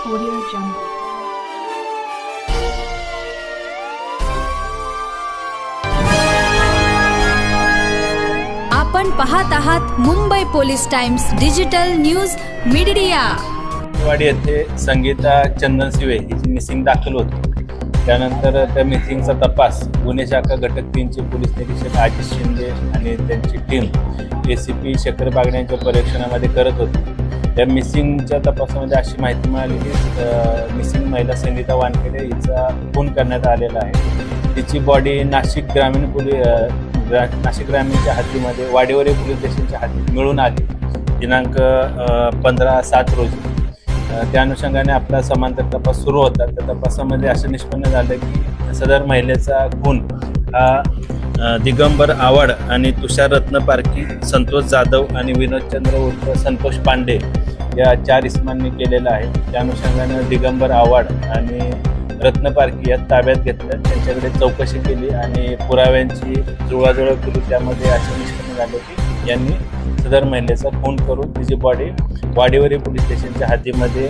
Audio Jungle. आपण पाहत आहात Mumbai police times digital news media. वाडी येथे संगीता चंदन सिवे हिची मिसिंग दाखल होती। त्यानंतर त्या मिसिंगचा तपास गुन्हे शाखा घटक 3चे पोलीस निरीक्षक आशिष शिंदे आणि त्यांची टीम ACP शेखर बागडे यांच्या परीक्षणामध्ये करत होती। त्या मिसिंगच्या तपासामध्ये अशी माहिती मिळाली की मिसिंग महिला संगीता वानखेडे हिचा खून करण्यात आलेला आहे। तिची बॉडी नाशिक ग्रामीणच्या हद्दीमध्ये वाडीवरी पोलीस स्टेशनच्या हद्दीत मिळून आली दिनांक 15/7 रोजी। त्या अनुषंगाने आपला समांतर तपास सुरू होता। त्या तपासामध्ये असं निष्पन्न झालं की सदर महिलेचा खून हा दिगंबर आव्हाड आणि तुषार रत्न पारखी, संतोष जाधव आणि विनोदचंद्र उर्फ संतोष पांडे या 4 इसमांनी केलेला आहे। त्या अनुषंगाने दिगंबर आव्हाड आणि रत्न पारखी या ताब्यात घेतलं, त्यांच्याकडे चौकशी केली आणि पुराव्यांची जुळवाजुळव केली। त्यामध्ये असं निष्पन्न झालं की यांनी सदर महिलेचा खून करून तिची बॉडी वाडीवरी पोलीस स्टेशनच्या हद्दीमध्ये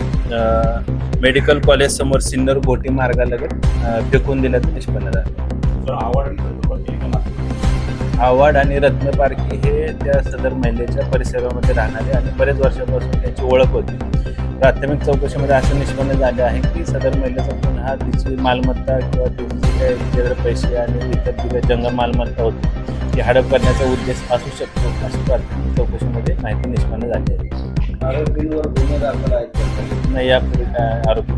मेडिकल कॉलेज समोर सिन्नर घोटी मार्गालगत फेकून दिल्याचं निष्पन्न झालं। आव्हाड आणि रत्न पारखी हे त्या सदर महिलेच्या परिसरामध्ये राहणारे आणि बरेच वर्षापासून त्यांची ओळख होती। प्राथमिक चौकशीमध्ये असं निष्पन्न झाले आहे की सदर महिलेचा खून हा तिची मालमत्ता किंवा तिची काही पैसे आणि इतर जी जंगम मालमत्ता होती ती हडप करण्याचा उद्देश असू शकतो, अशी प्राथमिक चौकशीमध्ये माहिती निष्पन्न झाली आहे। आरोपींवर गुन्हे दाखल आहेत नाही, यापूर्वी काय आरोपी